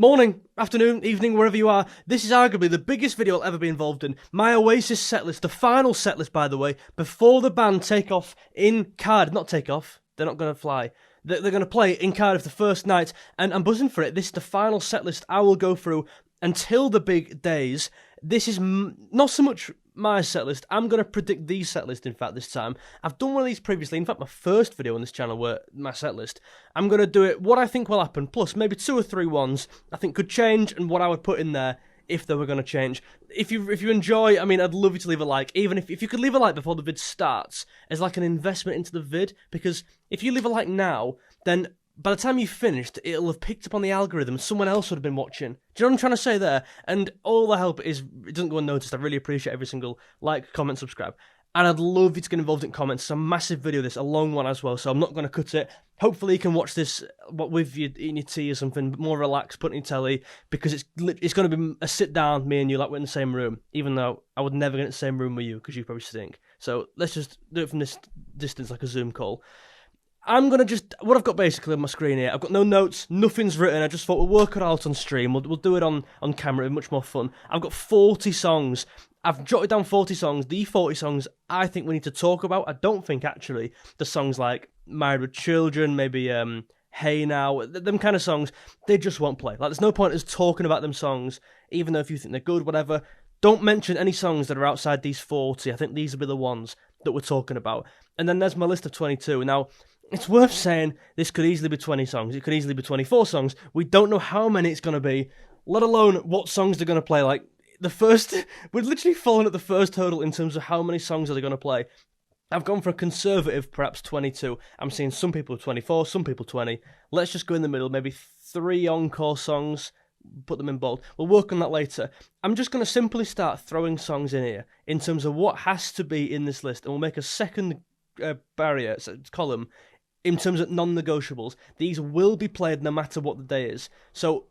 Morning, afternoon, evening, wherever you are. This is arguably the biggest video I'll ever be involved in. My OASIS setlist, the final setlist, by the way, before the band take off in Cardiff. Not take off, they're not going to fly. They're going to play in Cardiff the first night, and I'm buzzing for it. This is the final setlist I will go through until the big days. This is not so much my setlist. I'm going to predict the setlist, in fact, this time. I've done one of these previously. In fact, my first video on this channel were my setlist. I'm going to do it what I think will happen, plus maybe 2 or 3 ones I think could change, and what I would put in there if they were going to change. If you enjoy, I mean, I'd love you to leave a like. Even if you could leave a like before the vid starts, as like an investment into the vid, because if you leave a like now, then by the time you've finished, it'll have picked up on the algorithm and someone else would have been watching. Do you know what I'm trying to say there? And all the help it doesn't go unnoticed. I really appreciate every single like, comment, subscribe. And I'd love you to get involved in comments. It's a massive video, this, a long one as well, so I'm not going to cut it. Hopefully you can watch this with you eating your tea or something, more relaxed, putting your telly, because it's going to be a sit down, me and you, like we're in the same room, even though I would never get in the same room with you, because you probably stink. So let's just do it from this distance, like a Zoom call. I'm going to what I've got basically on my screen here, I've got no notes, nothing's written, I just thought we'll work it out on stream, we'll do it on camera, it'll be much more fun. I've got 40 songs, I've jotted down 40 songs, the 40 songs I think we need to talk about. I don't think actually the songs like Married with Children, maybe Hey Now, them kind of songs, they just won't play. Like, there's no point us talking about them songs, even though if you think they're good, whatever. Don't mention any songs that are outside these 40, I think these will be the ones that we're talking about. And then there's my list of 22. Now, it's worth saying this could easily be 20 songs. It could easily be 24 songs. We don't know how many it's going to be, let alone what songs they're going to play. Like, we're literally falling at the first hurdle in terms of how many songs are they going to play. I've gone for a conservative, perhaps 22. I'm seeing some people 24, some people 20. Let's just go in the middle, maybe 3 encore songs, put them in bold. We'll work on that later. I'm just going to simply start throwing songs in here in terms of what has to be in this list, and we'll make a second column in terms of non-negotiables. These will be played no matter what the day is. So,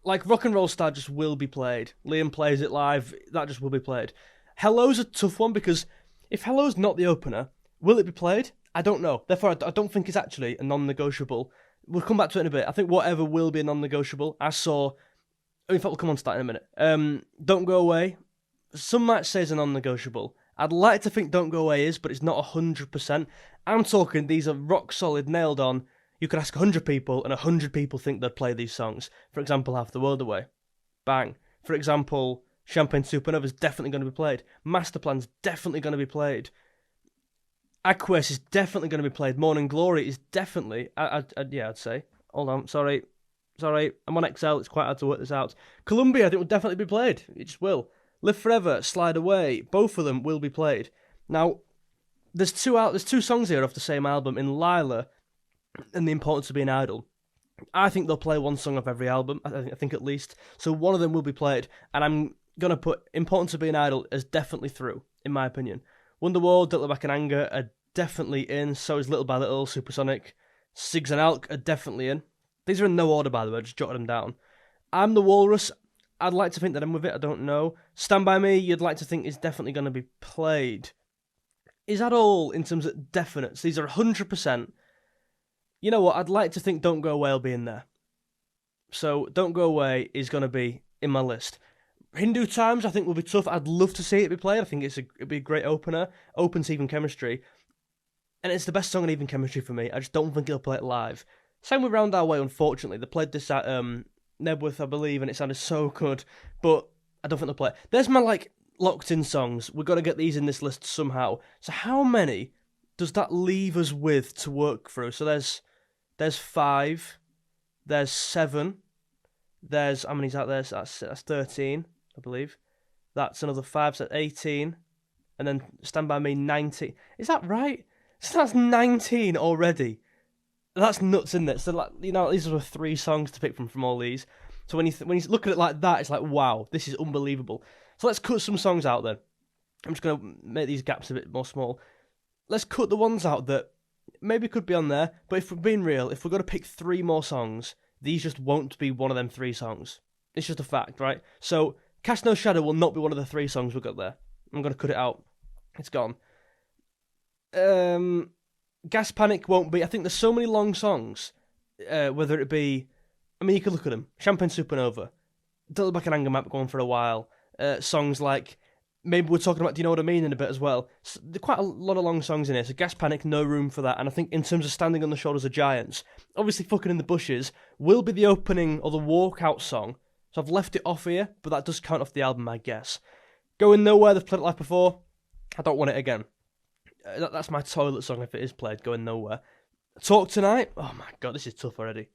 like Rock and Roll Star just will be played. Liam plays it live, that just will be played. Hello's a tough one, because if Hello's not the opener, will it be played? I don't know. Therefore, I don't think it's actually a non-negotiable. We'll come back to it in a bit. I think whatever will be a non-negotiable. In fact, we'll come on to that in a minute. Don't Go Away. Some might say it's a non-negotiable. I'd like to think Don't Go Away is, but it's not 100%. I'm talking these are rock solid, nailed on. You could ask 100 people, and 100 people think they'd play these songs. For example, Half the World Away. Bang. For example, Champagne Supernova is definitely going to be played. Masterplan's definitely going to be played. Aqueous is definitely going to be played. Morning Glory is definitely, I'd say. Hold on, sorry, I'm on Excel, it's quite hard to work this out. Columbia, I think, will definitely be played. It just will. Live Forever, Slide Away, both of them will be played. Now, there's 2 songs here off the same album, in Lila and The Importance of Being Idle. I think they'll play 1 song off every album, I think at least. So one of them will be played, and I'm going to put Importance of Being Idle as definitely through, in my opinion. Wonderwall, Don't Look Back in Anger are definitely in, so is Little by Little, Supersonic. Sigs and Alk are definitely in. These are in no order, by the way, I just jotted them down. I'm the Walrus, I'd like to think that I'm with it, I don't know. Stand By Me, you'd like to think is definitely going to be played. Is that all in terms of definites? These are 100%. You know what, I'd like to think Don't Go Away will be in there. So, Don't Go Away is going to be in my list. Hindu Times, I think, will be tough. I'd love to see it be played. I think it'd be a great opener. Opens Even Chemistry. And it's the best song in Even Chemistry for me. I just don't think they'll play it live. Same with Round Our Way, unfortunately. They played this at Nebworth, I believe, and it sounded so good. But I don't think they'll play it. There's my, locked-in songs. We've got to get these in this list somehow. So how many does that leave us with to work through? So there's 5. There's 7. There's, how many's out there? So that's 13, I believe. That's another 5, so that's 18. And then Stand By Me, 19. Is that right? So that's 19 already. That's nuts, isn't it? So, these are 3 songs to pick from all these. So when you look at it like that, it's like, wow, this is unbelievable. So let's cut some songs out then. I'm just going to make these gaps a bit more small. Let's cut the ones out that maybe could be on there, but if we're being real, if we're going to pick 3 more songs, these just won't be one of them 3 songs. It's just a fact, right? So, Cast No Shadow will not be one of the 3 songs we've got there. I'm going to cut it out. It's gone. Gas Panic won't be. I think there's so many long songs, whether it be I mean, you could look at them. Champagne Supernova, Don't Look Back in Anger might be going for a while. Songs like, maybe we're talking about Do You Know What I Mean in a bit as well. So, there are quite a lot of long songs in here, so Gas Panic, no room for that. And I think in terms of Standing on the Shoulders of Giants, obviously Fucking in the Bushes will be the opening or the walkout song. So I've left it off here, but that does count off the album, I guess. Going Nowhere, they've played it live before. I don't want it again. That's my toilet song if it is played, Going Nowhere. Talk Tonight, oh my god, this is tough already.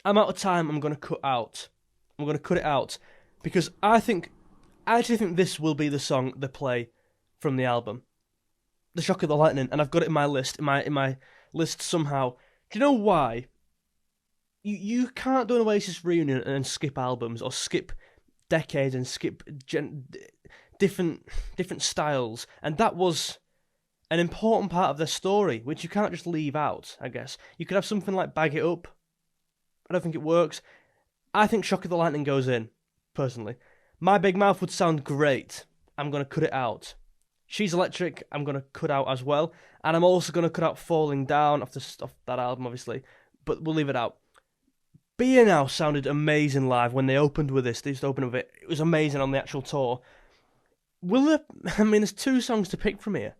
I'm out of time, I'm going to cut it out, because I actually think this will be the song they play from the album. The Shock of the Lightning, and I've got it in my list, in my list somehow. Do you know why? You can't do an Oasis reunion and skip albums, or skip decades and skip different styles, and that was an important part of their story, which you can't just leave out, I guess. You could have something like Bag It Up. I don't think it works. I think Shock of the Lightning goes in, personally. My Big Mouth would sound great. I'm going to cut it out. She's Electric, I'm going to cut out as well. And I'm also going to cut out Falling Down off that album, obviously. But we'll leave it out. Be Here Now sounded amazing live when they opened with this. They used to open with it. It was amazing on the actual tour. There's 2 songs to pick from here.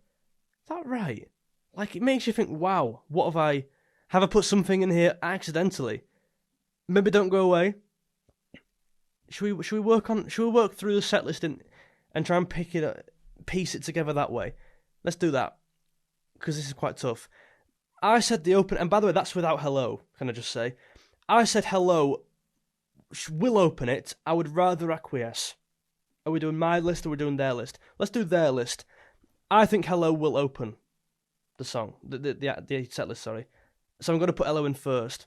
Is that right? Like, it makes you think, wow, what have I put something in here accidentally? Maybe Don't Go Away. Should we work through the set list and try and piece it together that way? Let's do that, because this is quite tough. I said the open, and by the way, that's without Hello, can I just say? I said Hello will open it. I would rather Acquiesce. Are we doing my list or are we doing their list? Let's do their list. I think Hello will open the song, the set list, sorry. So I'm going to put Hello in first.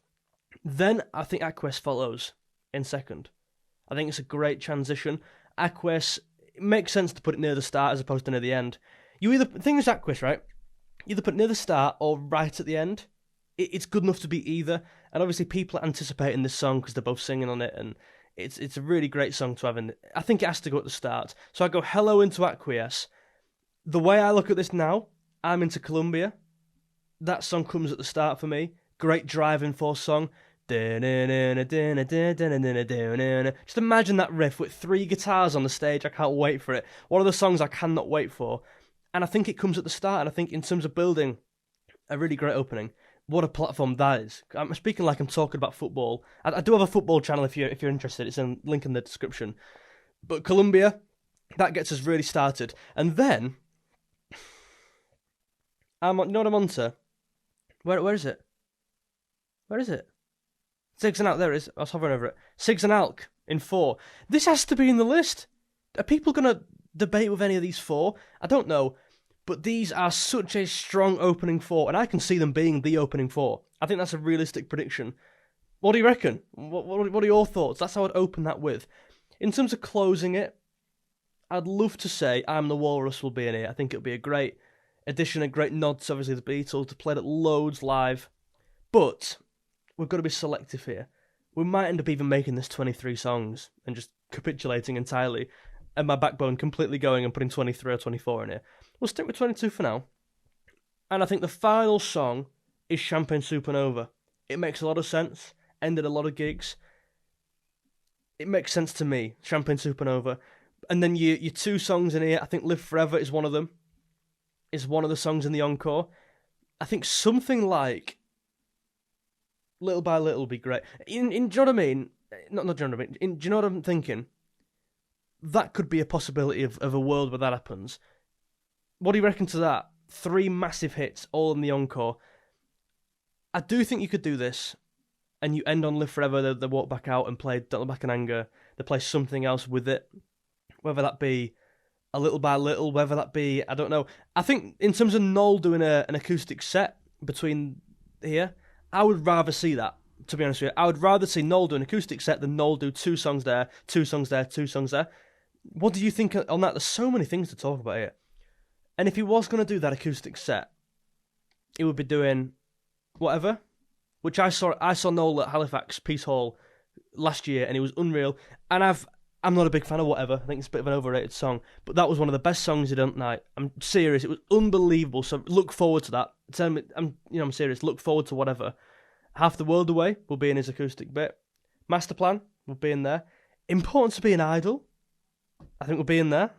Then I think Acquiesce follows in second. I think it's a great transition. Acquiesce, it makes sense to put it near the start as opposed to near the end. The thing is Acquiesce, right? You either put it near the start or right at the end. It's good enough to be either. And obviously people are anticipating this song because they're both singing on it, and it's a really great song to have in. I think it has to go at the start. So I go Hello into Acquiesce. The way I look at this now, I'm into Columbia. That song comes at the start for me. Great driving force song. Just imagine that riff with 3 guitars on the stage. I can't wait for it. One of the songs I cannot wait for. And I think it comes at the start, and I think in terms of building a really great opening, what a platform that is. I'm speaking like I'm talking about football. I do have a football channel if you're interested. It's in link in the description. But Columbia, that gets us really started. And then you know what I'm onto? Where is it? Where is it? Sigs and Alk, there it is. I was hovering over it. Sigs and Alk in 4. This has to be in the list. Are people going to debate with any of these 4? I don't know. But these are such a strong opening 4, and I can see them being the opening 4. I think that's a realistic prediction. What do you reckon? What are your thoughts? That's how I'd open that with. In terms of closing it, I'd love to say I'm the Walrus will be in here. I think it would be a great addition, a great nod to obviously the Beatles, to play it loads live. But we've got to be selective here. We might end up even making this 23 songs and just capitulating entirely, and my backbone completely going and putting 23 or 24 in here. We'll stick with 22 for now. And I think the final song is Champagne Supernova. It makes a lot of sense. Ended a lot of gigs. It makes sense to me, Champagne Supernova. And then your 2 songs in here, I think Live Forever is one of them. Is one of the songs in the encore. I think something like Little by Little would be great. Do you know what I mean? Not do you know what I mean? Do you know what I'm thinking? That could be a possibility of a world where that happens. What do you reckon to that? 3 massive hits, all in the encore. I do think you could do this, and you end on Live Forever, they walk back out and play Don't Look Back in Anger. They play something else with it. Whether that be A Little by Little, whether that be, I don't know. I think in terms of Noel doing an acoustic set between here, I would rather see that, to be honest with you. I would rather see Noel do an acoustic set than Noel do 2 songs there, 2 songs there, 2 songs there. What do you think on that? There's so many things to talk about here. And if he was going to do that acoustic set, he would be doing Whatever, which I saw Noel at Halifax Peace Hall last year, and it was unreal. And I'm not a big fan of Whatever. I think it's a bit of an overrated song, but that was one of the best songs he done at night. I'm serious. It was unbelievable. So look forward to that. I'm serious. Look forward to Whatever. Half the World Away will be in his acoustic bit. Master Plan will be in there. Important to be an Idol, I think will be in there.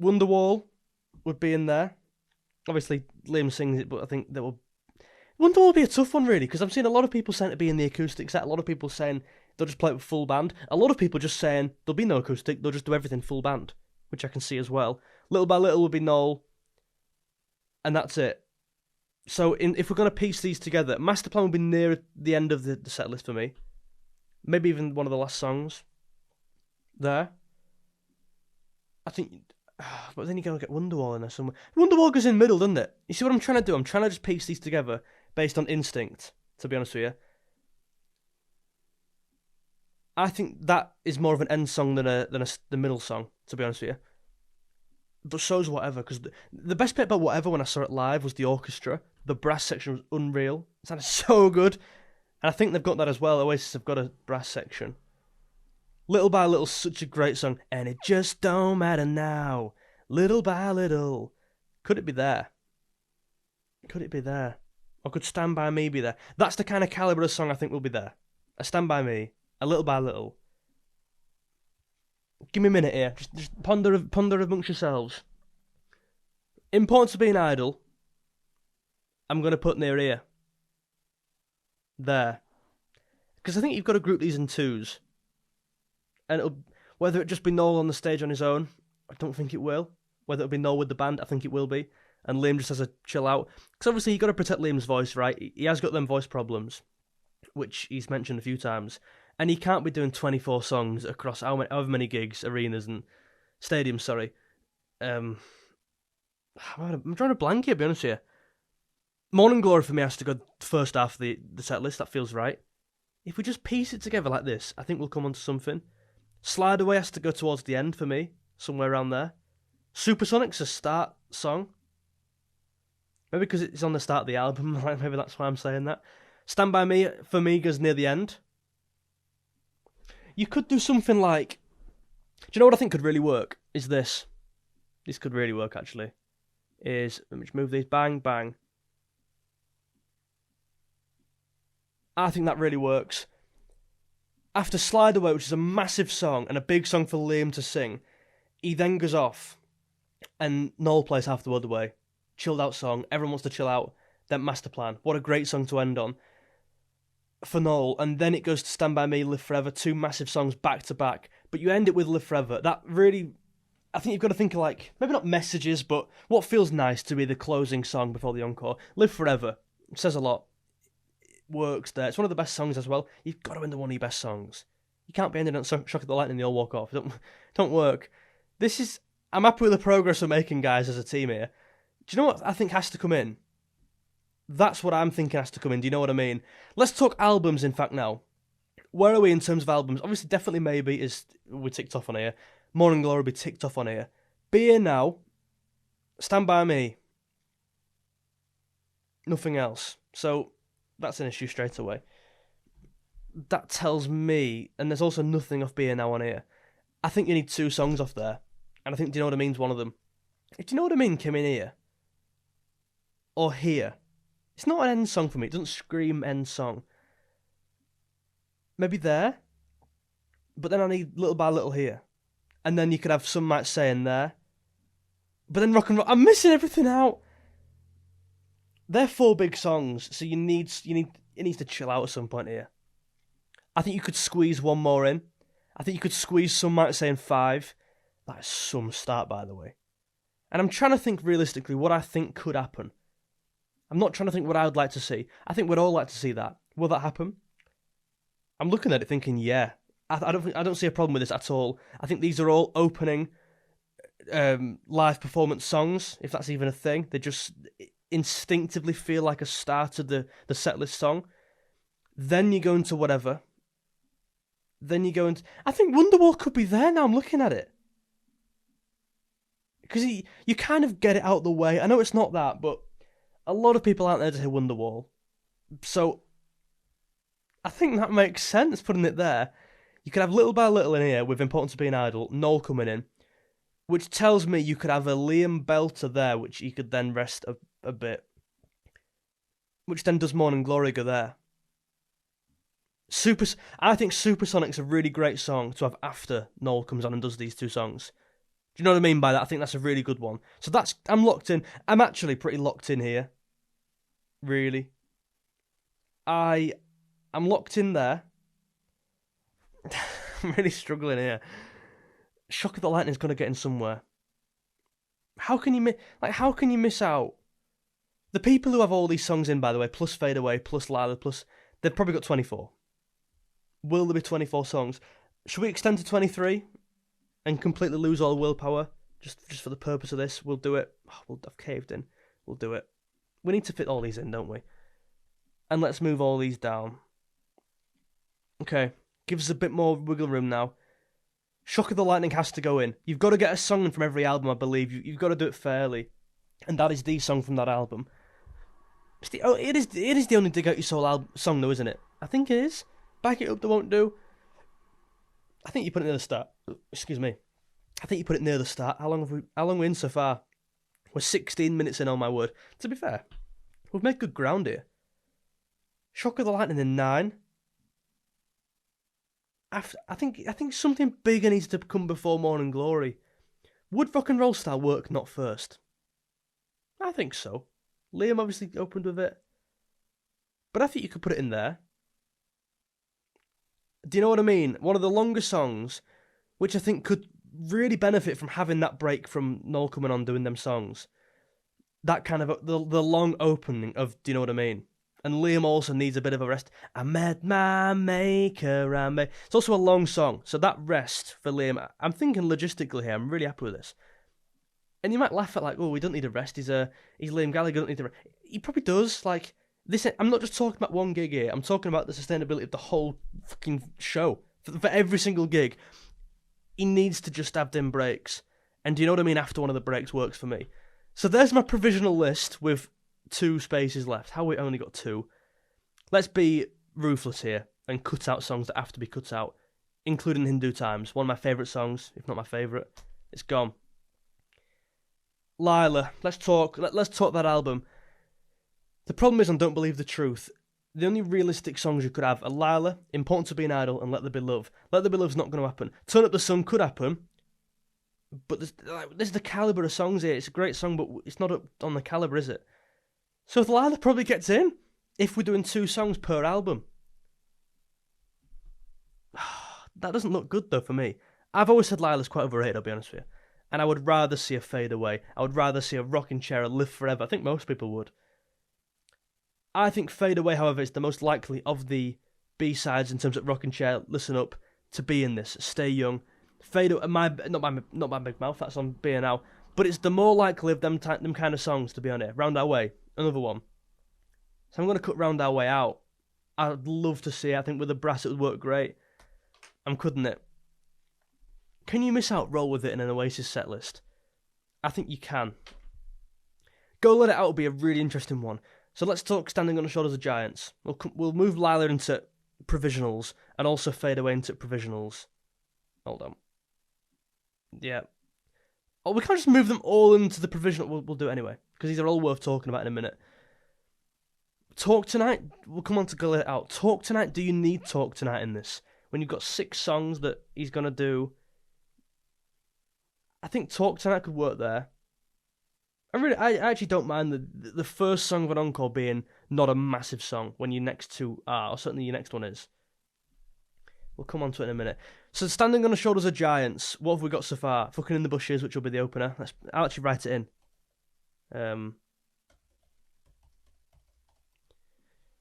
Wonderwall would be in there. Obviously, Liam sings it, but I think that will... Wonderwall will be a tough one, really, because I've seen a lot of people saying to be in the acoustic set, a lot of people saying they'll just play it with full band, a lot of people just saying there'll be no acoustic, they'll just do everything full band, which I can see as well. Little by Little will be Noel, and that's it. So if we're going to piece these together, Master Plan will be near the end of the set list for me. Maybe even one of the last songs there. I think... But then you're going to get Wonderwall in there somewhere. Wonderwall goes in the middle, doesn't it? You see what I'm trying to do? I'm trying to just piece these together based on instinct, to be honest with you. I think that is more of an end song than the middle song, to be honest with you. But so's Whatever, because the best bit about Whatever when I saw it live was the orchestra. The brass section was unreal. It sounded so good. And I think they've got that as well. Oasis have got a brass section. Little by Little, such a great song. And it just don't matter now. Little by Little. Could it be there? Could it be there? Or could Stand By Me be there? That's the kind of calibre of song I think will be there. A Stand By Me. A Little by Little. Give me a minute here. Just ponder amongst yourselves. Important to be an Idol. I'm going to put near here. There. Because I think you've got to group these in twos. And whether it just be Noel on the stage on his own, I don't think it will. Whether it'll be Noel with the band, I think it will be. And Liam just has to chill out. Because obviously you've got to protect Liam's voice, right? He has got them voice problems, which he's mentioned a few times. And he can't be doing 24 songs across however many gigs, arenas and stadiums, sorry. I'm drawing a blank here, to be honest with you. Morning Glory for me has to go first half of the set list, that feels right. If we just piece it together like this, I think we'll come onto something. Slide Away has to go towards the end for me, somewhere around there. Supersonic's a start song. Maybe because it's on the start of the album, maybe that's why I'm saying that. Stand By Me, for me, goes near the end. You could do something like... Do you know what I think could really work? Is this. This could really work, actually. Let me just move these. Bang, bang. I think that really works. After Slide Away, which is a massive song and a big song for Liam to sing, he then goes off and Noel plays Half the World Away. Chilled out song. Everyone wants to chill out. Then Master Plan. What a great song to end on for Noel. And then it goes to Stand By Me, Live Forever. Two massive songs back to back. But you end it with Live Forever. That really... I think you've got to think of like... Maybe not messages, but what feels nice to be the closing song before the encore. Live Forever. It says a lot. Works there. It's one of the best songs as well. You've got to end one of your best songs. You can't be ending on Shock at the Lightning and they all walk off. It don't work. This is... I'm happy with the progress we're making, guys, as a team here. Do you know what I think has to come in? That's what I'm thinking has to come in. Do you know what I mean? Let's talk albums, in fact, now. Where are we in terms of albums? Obviously, definitely Maybe is... We're ticked off on here. Morning Glory will be ticked off on here. Be Here Now. Stand By Me. Nothing else. So... That's an issue straight away. That tells me, and there's also nothing off Be Here Now on here. I think you need two songs off there. And I think Do You Know What I Mean's one of them. Do You Know What I Mean came in here? Or here? It's not an end song for me. It doesn't scream end song. Maybe there? But then I need Little by Little here. And then you could have Some Might Say in there. But then Rock and Roll. I'm missing everything out. They're four big songs, so it needs to chill out at some point here. I think you could squeeze one more in. I think you could squeeze Some Might Say in 5. That is some start, by the way. And I'm trying to think realistically what I think could happen. I'm not trying to think what I would like to see. I think we'd all like to see that. Will that happen? I'm looking at it thinking, yeah. I don't see a problem with this at all. I think these are all opening live performance songs, if that's even a thing. They just instinctively feel like a start of the setlist song. Then you go into Whatever. Then you go into... I think Wonderwall could be there now, I'm looking at it. Because you kind of get it out the way. I know it's not that, but a lot of people aren't there to hear Wonderwall. So, I think that makes sense, putting it there. You could have Little by Little in here with Important to Be an Idol, Noel coming in, which tells me you could have a Liam belter there, which you could then rest a bit. which then does Morning Glory go there. I think Supersonic's a really great song to have after Noel comes on and does these two songs. Do you know what I mean by that? I think that's a really good one. So I'm locked in. I'm actually pretty locked in here. Really. I'm locked in there. I'm really struggling here. Shock of the Lightning's gonna get in somewhere. How can you miss out? The people who have all these songs in, by the way, plus Fade Away, plus Lila, plus they've probably got 24. Will there be 24 songs? Should we extend to 23 and completely lose all willpower just for the purpose of this? We'll do it. Oh, I've caved in. We'll do it. We need to fit all these in, don't we? And let's move all these down. Okay, gives us a bit more wiggle room now. Shock of the Lightning has to go in. You've got to get a song in from every album, I believe. You've got to do it fairly. And that is the song from that album. It is the only Dig Out Your Soul song, though, isn't it? I think it is. Back It Up, They Won't Do. I think you put it near the start. Excuse me. I think you put it near the start. How long are we in so far? We're 16 minutes in, oh my word. To be fair, we've made good ground here. Shock of the Lightning in 9. I think something bigger needs to come before Morning Glory. Would Rock and Roll Star work not first? I think so. Liam obviously opened with it. But I think you could put it in there. Do you know what I mean? One of the longer songs, which I think could really benefit from having that break from Noel coming on doing them songs. That kind of, the long opening of, do you know what I mean? And Liam also needs a bit of a rest. I met my maker, It's also a long song, so that rest for Liam, I'm thinking logistically here, I'm really happy with this. And you might laugh at like, oh, we don't need a rest, he's Liam Gallagher, don't need a rest. He probably does, like, this. I'm not just talking about one gig here, I'm talking about the sustainability of the whole fucking show. For every single gig, he needs to just have them breaks. And do you know what I mean? After one of the breaks works for me. So there's my provisional list with 2 spaces left. How we only got 2. Let's be ruthless here and cut out songs that have to be cut out, including Hindu Times. One of my favourite songs, if not my favourite. It's gone. Lila, let's talk that album. The problem is I don't believe the truth. The only realistic songs you could have are Lila, Important to Be an Idol, and Let There Be Love. Let There Be Love's not going to happen. Turn Up the Sun could happen, but this is the calibre of songs here. It's a great song, but it's not up on the calibre, is it? So Lila probably gets in if we're doing 2 songs per album. That doesn't look good, though, for me. I've always said Lila's quite overrated, I'll be honest with you. And I would rather see a Fade Away. I would rather see a Rockin' Chair, a Live Forever. I think most people would. I think Fade Away, however, is the most likely of the B-sides in terms of Rockin' Chair, Listen Up, to be in this. Stay Young. Fade Away, not my Big Mouth, that's on Beer Now. But it's the more likely of them kind of songs to be on here. Round Our Way, another one. So I'm going to cut Round Our Way out. I'd love to see it. I think with the brass it would work great. I'm cutting it. Can you miss out Roll With It in an Oasis set list? I think you can. Go Let It Out will be a really interesting one. So let's talk Standing on the Shoulders of Giants. We'll move Lila into provisionals and also Fade Away into provisionals. Hold on. Yeah. Oh, we can't just move them all into the provisional. We'll do it anyway, because these are all worth talking about in a minute. Talk Tonight. We'll come on to Go Let It Out. Talk Tonight. Do you need Talk Tonight in this? When you've got 6 songs that he's going to do. I think Talk Tonight could work there. I actually don't mind the first song of an encore being not a massive song when your next 2 are, or certainly your next one is. We'll come on to it in a minute. So Standing on the Shoulders of Giants, what have we got so far? Fucking in the Bushes, which will be the opener. I'll actually write it in.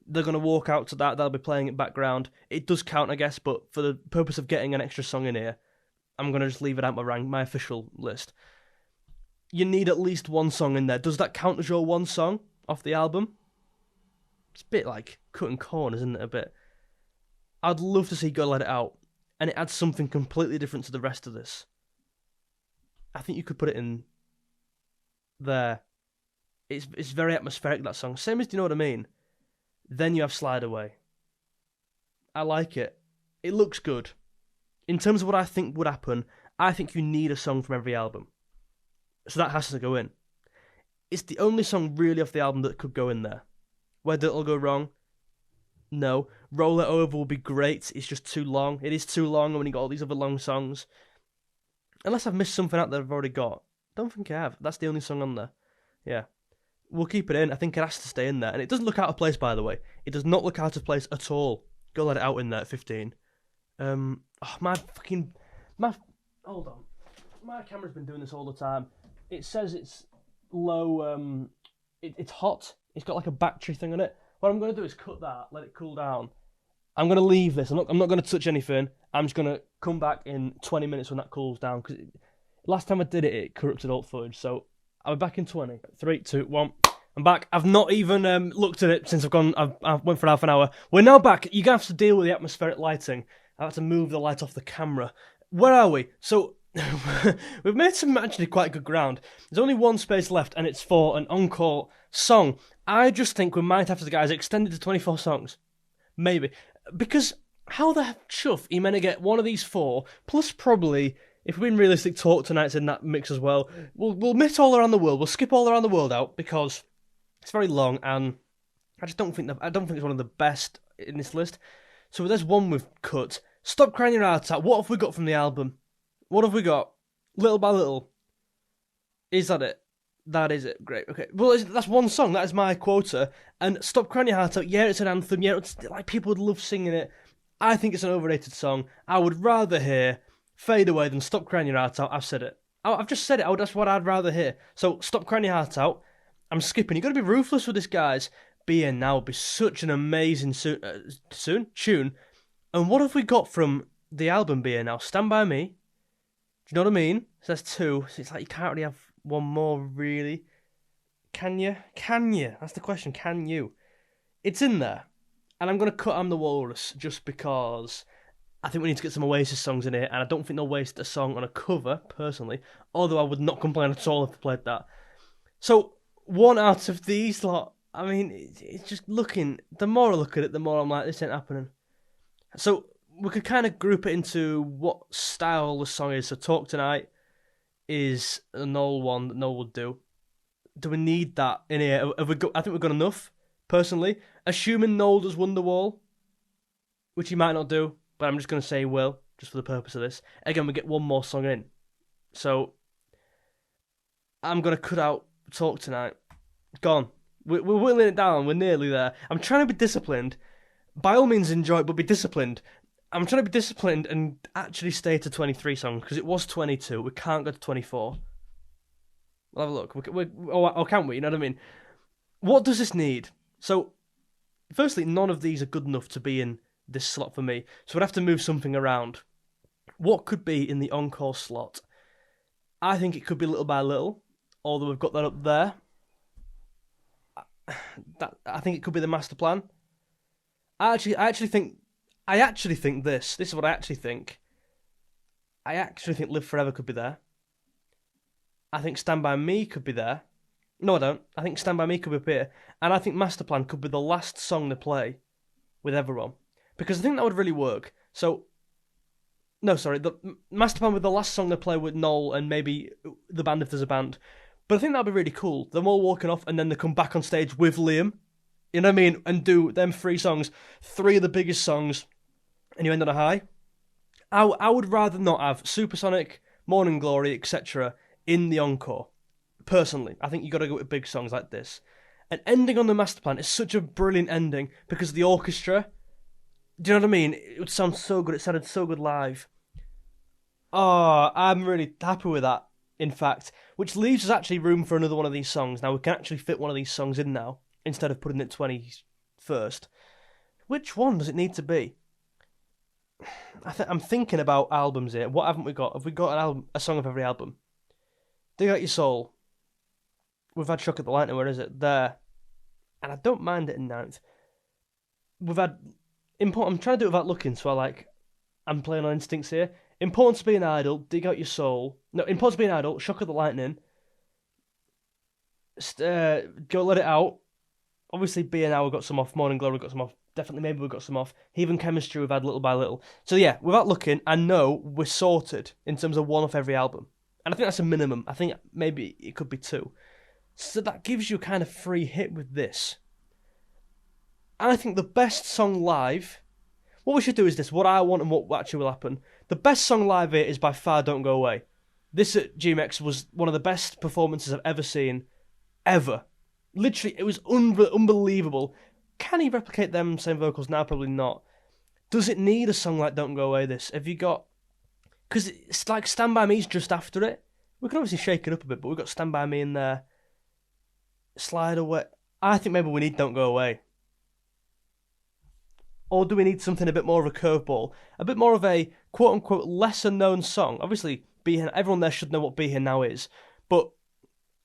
They're going to walk out to that, they'll be playing it background. It does count, I guess, but for the purpose of getting an extra song in here, I'm going to just leave it out my official list. You need at least 1 song in there. Does that count as your 1 song off the album? It's a bit like cutting corners, isn't it, a bit? I'd love to see Go Let It Out, and it adds something completely different to the rest of this. I think you could put it in there. It's very atmospheric, that song. Same as Do You Know What I Mean? Then you have Slide Away. I like it. It looks good. In terms of what I think would happen, I think you need a song from every album. So that has to go in. It's the only song really off the album that could go in there. Where did it all go wrong? No. Roll It Over will be great. It's just too long. It is too long when you got all these other long songs. Unless I've missed something out that I've already got. Don't think I have. That's the only song on there. Yeah. We'll keep it in. I think it has to stay in there. And it doesn't look out of place, by the way. It does not look out of place at all. Go let it out in there at 15. Hold on. My camera's been doing this all the time. It says it's low, it's hot. It's got like a battery thing on it. What I'm going to do is cut that, let it cool down. I'm going to leave this. I'm not going to touch anything. I'm just going to come back in 20 minutes when that cools down. Because last time I did it, it corrupted alt footage. So I'll be back in 20. 3, 2, 1. I'm back. I've not even looked at it since I've went for half an hour. We're now back. You're going to have to deal with the atmospheric lighting. I have to move the light off the camera. Where are we? So we've made some actually quite good ground. There's only one space left, and it's for an encore song. I just think we might have to, guys, extend it to 24 songs. Maybe. Because how the chuff are you meant to get one of these 4, plus probably, if we're being realistic, Talk Tonight's in that mix as well. We'll miss All Around the World. We'll skip All Around the World out because it's very long, and I just don't think it's one of the best in this list. So there's one we've cut. Stop Crying Your Heart Out. What have we got from the album? What have we got? Little by Little. Is that it? That is it. Great. Okay. Well, that's one song. That is my quota. And Stop Crying Your Heart Out. Yeah, it's an anthem. Yeah, it's like people would love singing it. I think it's an overrated song. I would rather hear Fade Away than Stop Crying Your Heart Out. I've said it. I've just said it. That's what I'd rather hear. So Stop Crying Your Heart Out. I'm skipping. You've got to be ruthless with this, guys. Be Here Now would be such an amazing tune. And what have we got from the album Be Here Now? Stand By Me. Do you know what I mean? So that's 2. So it's like you can't really have one more, really. Can you? Can you? That's the question. Can you? It's in there. And I'm going to cut I'm the Walrus just because I think we need to get some Oasis songs in here. And I don't think they'll waste a song on a cover, personally. Although I would not complain at all if they played that. So, one out of these lot. I mean, it's just looking. The more I look at it, the more I'm like, this ain't happening. So, we could kind of group it into what style the song is. So Talk Tonight is a Noel one that Noel would do. Do we need that in here? I think we've got enough, personally. Assuming Noel does Wonderwall, which he might not do, but I'm just going to say he will, just for the purpose of this. Again, we get one more song in. So, I'm going to cut out Talk Tonight. Gone. We're whittling it down. We're nearly there. I'm trying to be disciplined. By all means, enjoy it, but be disciplined. I'm trying to be disciplined and actually stay to 23 songs, because it was 22. We can't go to 24. We'll have a look. Or can't we? You know what I mean? What does this need? So, firstly, none of these are good enough to be in this slot for me. So we'd have to move something around. What could be in the encore slot? I think it could be Little by Little, although we've got that up there. I think it could be the Master Plan. I actually think this. This is what I actually think. I actually think Live Forever could be there. I think Stand By Me could be there. No, I don't. I think Stand By Me could be up here. And I think Master Plan could be the last song they play with everyone. Because I think that would really work. So, no, sorry. The Master Plan with the last song they play with Noel and maybe the band if there's a band. But I think that would be really cool. Them all walking off and then they come back on stage with Liam. You know what I mean? And do them 3 songs. 3 of the biggest songs. And you end on a high. I would rather not have Supersonic, Morning Glory, etc. in the encore. Personally, I think you got to go with big songs like this. And ending on the Master Plan is such a brilliant ending because of the orchestra. Do you know what I mean? It would sound so good. It sounded so good live. Oh, I'm really happy with that, in fact. Which leaves us actually room for another one of these songs. Now, we can actually fit one of these songs in now, instead of putting it 21st. Which one does it need to be? I'm thinking about albums here. What haven't we got? Have we got a song of every album? Dig Out Your Soul. We've had Shock at the Lightning. Where is it? There. And I don't mind it in 9th. We've had... I'm trying to do it without looking, so I'm playing on instincts here. Important to Be an Idol. Dig Out Your Soul. No, Important to Be an Idol. Shock at the Lightning. Go Let It Out. Obviously, Be An Hour got some off. Morning Glory got some off. Definitely, maybe we got some off. Even Chemistry we've had Little by Little. So yeah, without looking, I know we're sorted in terms of one off every album. And I think that's a minimum. I think maybe it could be 2. So that gives you a kind of free hit with this. I think the best song live... What we should do is this, what I want and what actually will happen. The best song live here is by far Don't Go Away. This at GMX was one of the best performances I've ever seen, ever. Literally, it was unbelievable. Can he replicate them same vocals now? Probably not. Does it need a song like Don't Go Away, this? Have you got... Because it's like Stand By Me's just after it. We can obviously shake it up a bit, but we've got Stand By Me in there. Slide Away. I think maybe we need Don't Go Away. Or do we need something a bit more of a curveball? A bit more of a quote-unquote lesser-known song? Obviously, Be Here, everyone there should know what Be Here Now is. But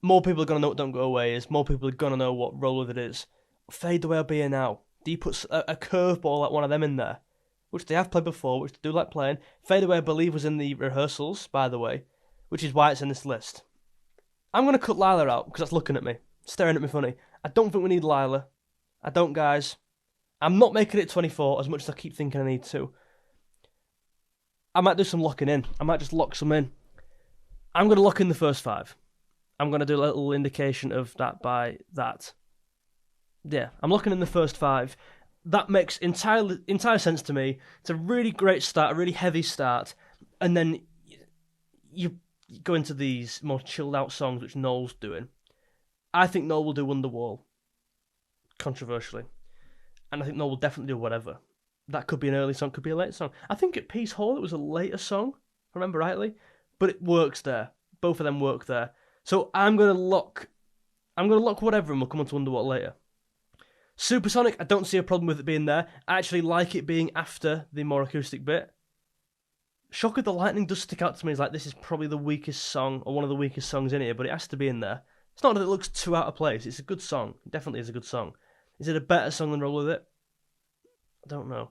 more people are going to know what Don't Go Away is. More people are going to know what Roll With It is. Fade Away or Be Here Now? Do you put a curveball like one of them in there? Which they have played before, which they do like playing. Fade Away, I believe, was in the rehearsals, by the way. Which is why it's in this list. I'm going to cut Lila out, because that's looking at me. Staring at me funny. I don't think we need Lila. I don't, guys. I'm not making it 24 as much as I keep thinking I need to. I might do some locking in. I might just lock some in. I'm going to lock in the first 5. I'm going to do a little indication of that by that. Yeah, I'm locking in the first 5. That makes entire sense to me. It's a really great start, a really heavy start. And then you go into these more chilled out songs, which Noel's doing. I think Noel will do Wonderwall. Controversially. And I think Noel will definitely do Whatever. That could be an early song, could be a late song. I think at Peace Hall it was a later song, if I remember rightly. But it works there. Both of them work there. So I'm gonna lock Whatever and we'll come on to Wonderwall later. Supersonic, I don't see a problem with it being there. I actually like it being after the more acoustic bit. Shock of the Lightning does stick out to me as like this is probably the weakest song, or one of the weakest songs in here, but it has to be in there. It's not that it looks too out of place, it's a good song. It definitely is a good song. Is it a better song than Roll With It? I don't know.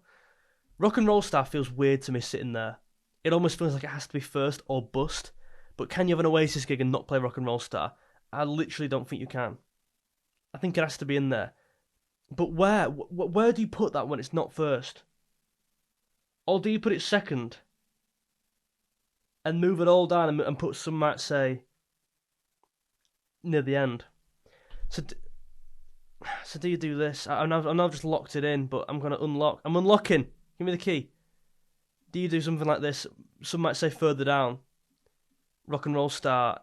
Rock and Roll Star feels weird to me sitting there. It almost feels like it has to be first or bust. But can you have an Oasis gig and not play Rock and Roll Star? I literally don't think you can. I think it has to be in there. But where? Where do you put that when it's not first? Or do you put it second? And move it all down and put Some Might Say near the end? So do you do this? I've now just locked it in, but I'm going to unlock. I'm unlocking. Give me the key. Do you do something like this? Some might say further down. Rock and Roll Star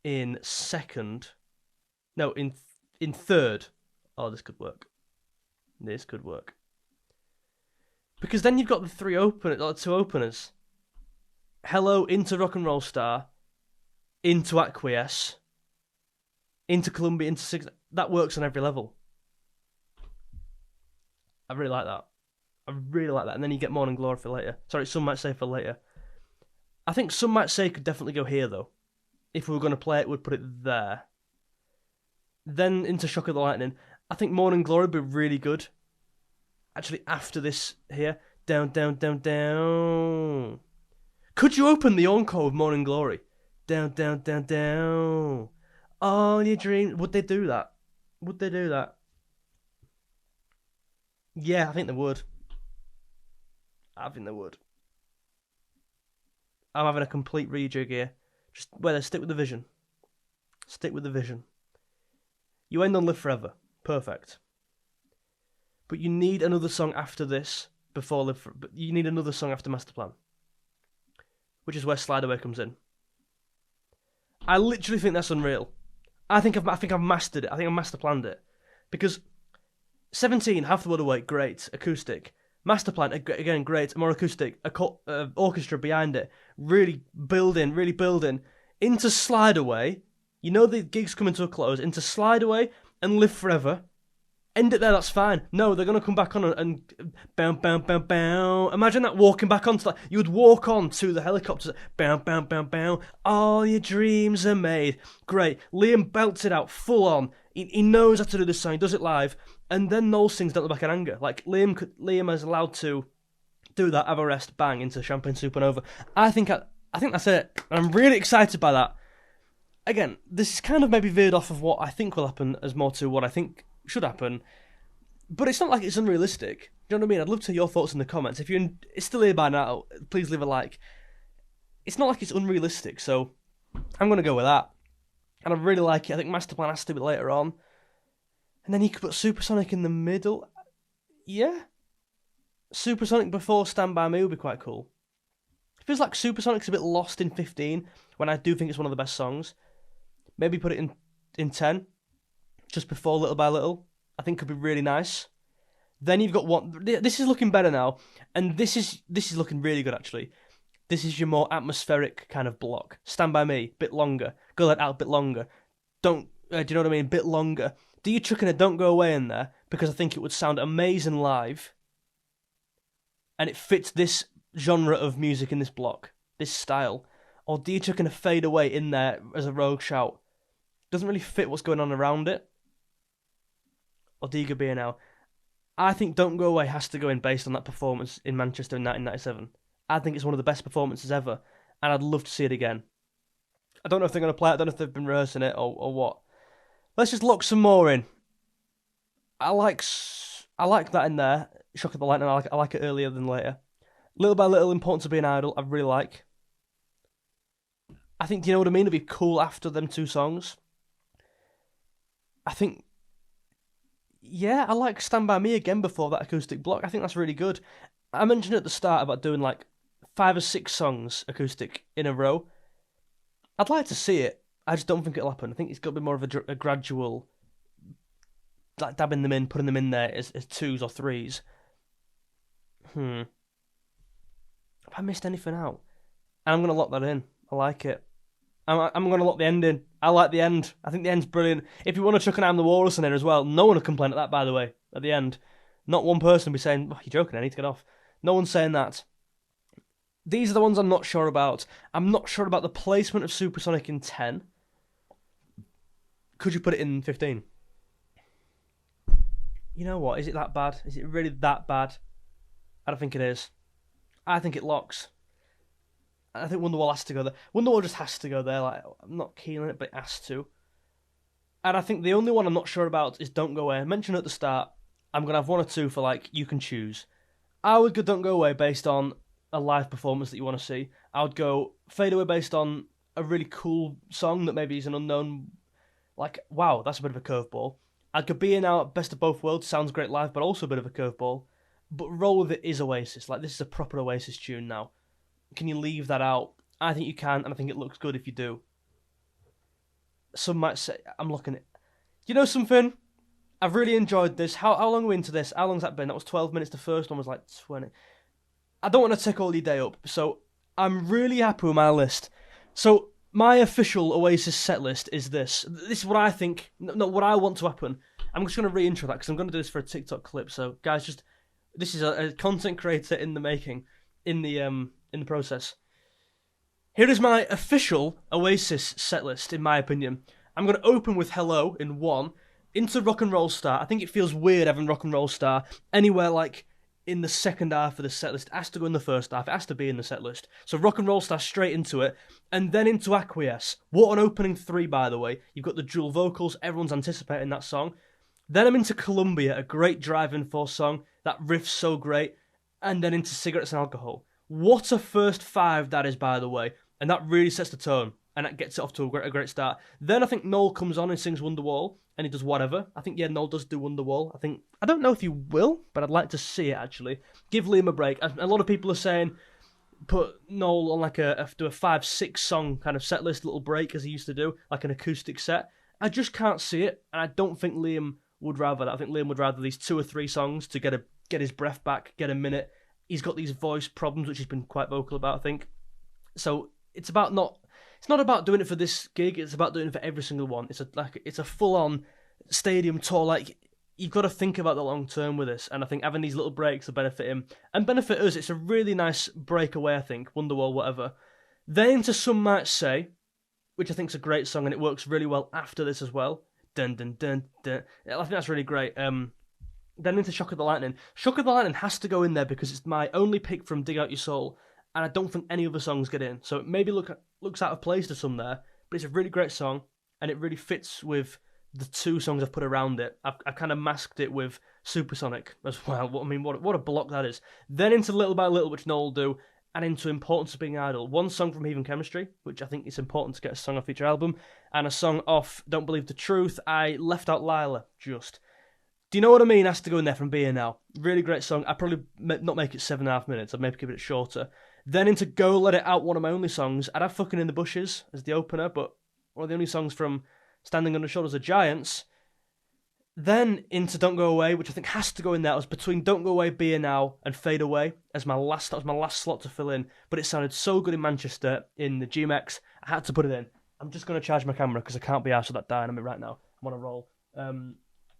in second. No, in third. Oh, this could work. This could work. Because then you've got the 2 openers. Hello into Rock and Roll Star. Into Acquiesce. Into Columbia, into 6. That works on every level. I really like that. I really like that. And then you get Morning Glory for later. Sorry, Some Might Say for later. I think Some Might Say could definitely go here, though. If we were going to play it, we'd put it there. Then into Shock of the Lightning. I think Morning Glory would be really good. Actually, after this here. Down, down, down, down. Could you open the encore with Morning Glory? Down, down, down, down. All your dreams. Would they do that? Would they do that? Yeah, I think they would. I think they would. I'm having a complete rejig here. Just stick with the vision. Stick with the vision. You end on Live Forever. Perfect. But you need another song after this before you need another song after Master Plan. Which is where Slide Away comes in. I literally think that's unreal. I think I've mastered it. I think I've master planned it. Because 17, Half the World Away, great. Acoustic. Master Plan, again, great. More acoustic. Orchestra behind it. Really building. Into Slide Away. You know the gig's coming to a close. Into Slide Away and Live Forever. End it there, that's fine. No, they're going to come back on and bam, bam, bam, bam. Imagine that walking back onto that. You would walk on to the helicopters. Bam, bam, bam, bam. All your dreams are made. Great. Liam belts it out full on. He knows how to do this song. He does it live. And then Noel sings Don't Look Back in Anger. Like, Liam is allowed to do that, have a rest, bang, into Champagne Supernova. I think that's it. And I'm really excited by that. Again, this is kind of maybe veered off of what I think will happen as more to what I think should happen, but it's not like it's unrealistic. Do you know what I mean? I'd love to hear your thoughts in the comments. If you're still here by now, please leave a like. It's not like it's unrealistic, so I'm going to go with that. And I really like it. I think Master Plan has to be later on. And then you could put Supersonic in the middle. Yeah. Supersonic before Stand By Me would be quite cool. It feels like Supersonic's a bit lost in 15, when I do think it's one of the best songs. Maybe put it in 10, just before Little by Little. I think could be really nice. Then you've got one. This is looking better now, and this is looking really good actually. This is your more atmospheric kind of block. Stand By Me, bit longer. Go Let Out, bit longer. Don't. Do you know what I mean? Bit longer. Do you chuck in a Don't Go Away in there, because I think it would sound amazing live, and it fits this genre of music in this block, this style. Or do you chuck in a Fade Away in there as a rogue shout? Doesn't really fit what's going on around it. Or do you go Be Now? I think Don't Go Away has to go in based on that performance in Manchester in 1997. I think it's one of the best performances ever, and I'd love to see it again. I don't know if they're going to play it, I don't know if they've been rehearsing it or what. Let's just lock some more in. I like that in there. Shock of the Lightning, I like it earlier than later. Little by Little, Important to Be an Idol, I really like. I think, do you know what I mean? It'd be cool after them two songs. I think, yeah, I like Stand By Me again before that acoustic block. I think that's really good. I mentioned at the start about doing like 5 or 6 songs acoustic in a row. I'd like to see it. I just don't think it'll happen. I think it's got to be more of a gradual, like dabbing them in, putting them in there as 2s or 3s. Have I missed anything out? And I'm going to lock that in. I like it. I'm going to lock the end in. I like the end. I think the end's brilliant. If you want to chuck an I'm the Walrus in there as well, no one will complain at that, by the way, at the end. Not one person will be saying, oh, you're joking, I need to get off. No one's saying that. These are the ones I'm not sure about. I'm not sure about the placement of Supersonic in 10. Could you put it in 15? You know what? Is it that bad? Is it really that bad? I don't think it is. I think it locks. I think Wonderwall has to go there. Wonderwall just has to go there. Like, I'm not keen on it, but it has to. And I think the only one I'm not sure about is Don't Go Away. I mentioned at the start, I'm going to have 1 or 2 for, like, you can choose. I would go Don't Go Away based on a live performance that you want to see. I would go Fade Away based on a really cool song that maybe is an unknown, like, wow, that's a bit of a curveball. I'd go Be Now, Best of Both Worlds, sounds great live, but also a bit of a curveball. But Roll With It is Oasis. Like, this is a proper Oasis tune now. Can you leave that out? I think you can, and I think it looks good if you do. Some might say, I'm looking at... You know something? I've really enjoyed this. How long are we into this? How long's that been? That was 12 minutes. The first one was like 20. I don't want to take all your day up, so I'm really happy with my list. So, my official Oasis set list is this. This is what I think, not what I want to happen. I'm just going to re-intro that, because I'm going to do this for a TikTok clip. So, guys, just... This is a content creator in the making, in the process. Here is my official Oasis set list, in my opinion. I'm going to open with Hello in 1, into Rock and Roll Star. I think it feels weird having Rock and Roll Star anywhere like in the second half of the set list. It has to go in the first half. It has to be in the set list. So Rock and Roll Star straight into it, and then into Acquiesce. What an opening 3, by the way. You've got the dual vocals. Everyone's anticipating that song. Then I'm into Columbia, a great driving force song. That riff's so great. And then into Cigarettes and Alcohol. What a first 5 that is, by the way. And that really sets the tone. And that gets it off to a great start. Then I think Noel comes on and sings Wonderwall. And he does whatever. I think, yeah, Noel does do Wonderwall. I don't know if he will, but I'd like to see it, actually. Give Liam a break. A lot of people are saying, put Noel on like do a 5-6 song kind of set list, little break, as he used to do. Like an acoustic set. I just can't see it. And I don't think Liam would rather that. I think Liam would rather these 2 or 3 songs to get his breath back, get a minute. He's got these voice problems, which he's been quite vocal about, I think. So it's not about doing it for this gig. It's about doing it for every single one. It's a full-on stadium tour. Like, you've got to think about the long term with this. And I think having these little breaks will benefit him and benefit us. It's a really nice breakaway, I think. Wonderwall, whatever. Then into Some Might Say, which I think is a great song, and it works really well after this as well. Dun dun dun dun. I think that's really great. Then into Shock of the Lightning. Shock of the Lightning has to go in there because it's my only pick from Dig Out Your Soul, and I don't think any other songs get in. So it maybe looks out of place to some there, but it's a really great song, and it really fits with the 2 songs I've put around it. I've kind of masked it with Supersonic as well. I mean, what a block that is. Then into Little by Little, which Noel will do, and into Importance of Being Idle. 1 song from Heathen Chemistry, which I think it's important to get a song off each album, and a song off Don't Believe the Truth. I left out Lila, just. Do you know what I mean? Has to go in there from Beer Now. Really great song. I'd probably not make it 7.5 minutes. I'd maybe give it shorter. Then into Go Let It Out, one of my only songs. I'd have Fucking in the Bushes as the opener, but one of the only songs from Standing on the Shoulders of Giants. Then into Don't Go Away, which I think has to go in there. It was between Don't Go Away, Beer Now, and Fade Away as my last. That was my last slot to fill in. But it sounded so good in Manchester in the GMX. I had to put it in. I'm just going to charge my camera because I can't be arsed with that dynamite right now. I'm on a roll.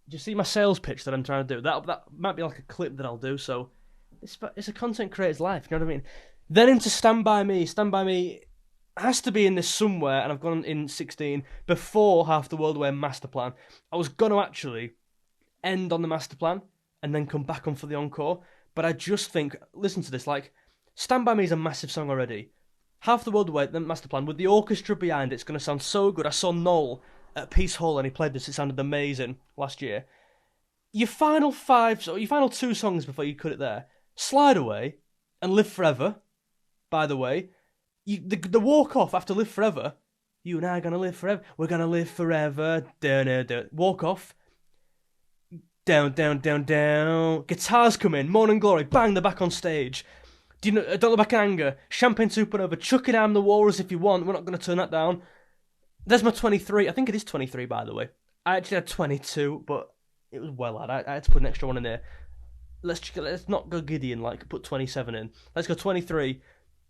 Do you see my sales pitch that I'm trying to do? That might be like a clip that I'll do. So it's a content creator's life. You know what I mean? Then into Stand By Me. Stand By Me has to be in this somewhere, and I've gone in 16 before Half the World Away Master Plan. I was going to actually end on the Master Plan and then come back on for the encore, but I just think, listen to this, like, Stand By Me is a massive song already. Half the World Away, the Master Plan, with the orchestra behind it's going to sound so good. I saw Noel at Peace Hall and he played this, it sounded amazing last year. Your final two songs before you cut it there, Slide Away and Live Forever, by the way. The walk off after Live Forever, you and I are gonna live forever. We're gonna live forever. Walk off. Down, down, down, down. Guitars come in. Morning Glory. Bang, they're back on stage. Don't Look Back in Anger. Champagne Supernova. Chuck it, I'm the Walrus if you want. We're not gonna turn that down. There's my 23. I think it is 23, by the way. I actually had 22, but it was well had. I had to put an extra one in there. Let's not go Gideon, like, put 27 in. Let's go 23.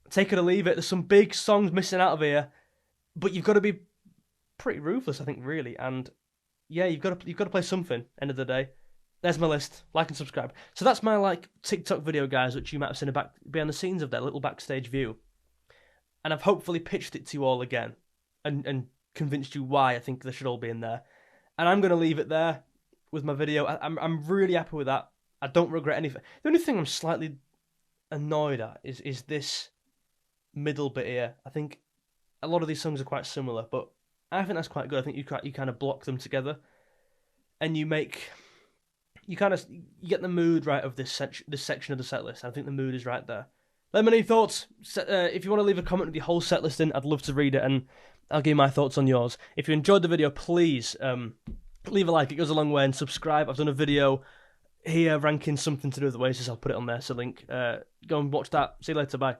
Take it or leave it. There's some big songs missing out of here, but you've got to be pretty ruthless, I think, really. And yeah, you've got to play something. End of the day, there's my list. Like and subscribe. So that's my like TikTok video, guys, which you might have seen behind the scenes of that little backstage view. And I've hopefully pitched it to you all again, and convinced you why I think they should all be in there. And I'm gonna leave it there with my video. I'm really happy with that. I don't regret anything. The only thing I'm slightly annoyed at is this middle bit here. I think a lot of these songs are quite similar, but I think that's quite good. I think you kind of block them together, and you get the mood right of this section of the set list. I think the mood is right there. Let me know your thoughts. If you want to leave a comment with your whole set list in, I'd love to read it, and I'll give you my thoughts on yours. If you enjoyed the video, please leave a like. It goes a long way, and subscribe. I've done a video here ranking something to do with Oasis. I'll put it on there, so link. Go and watch that. See you later. Bye.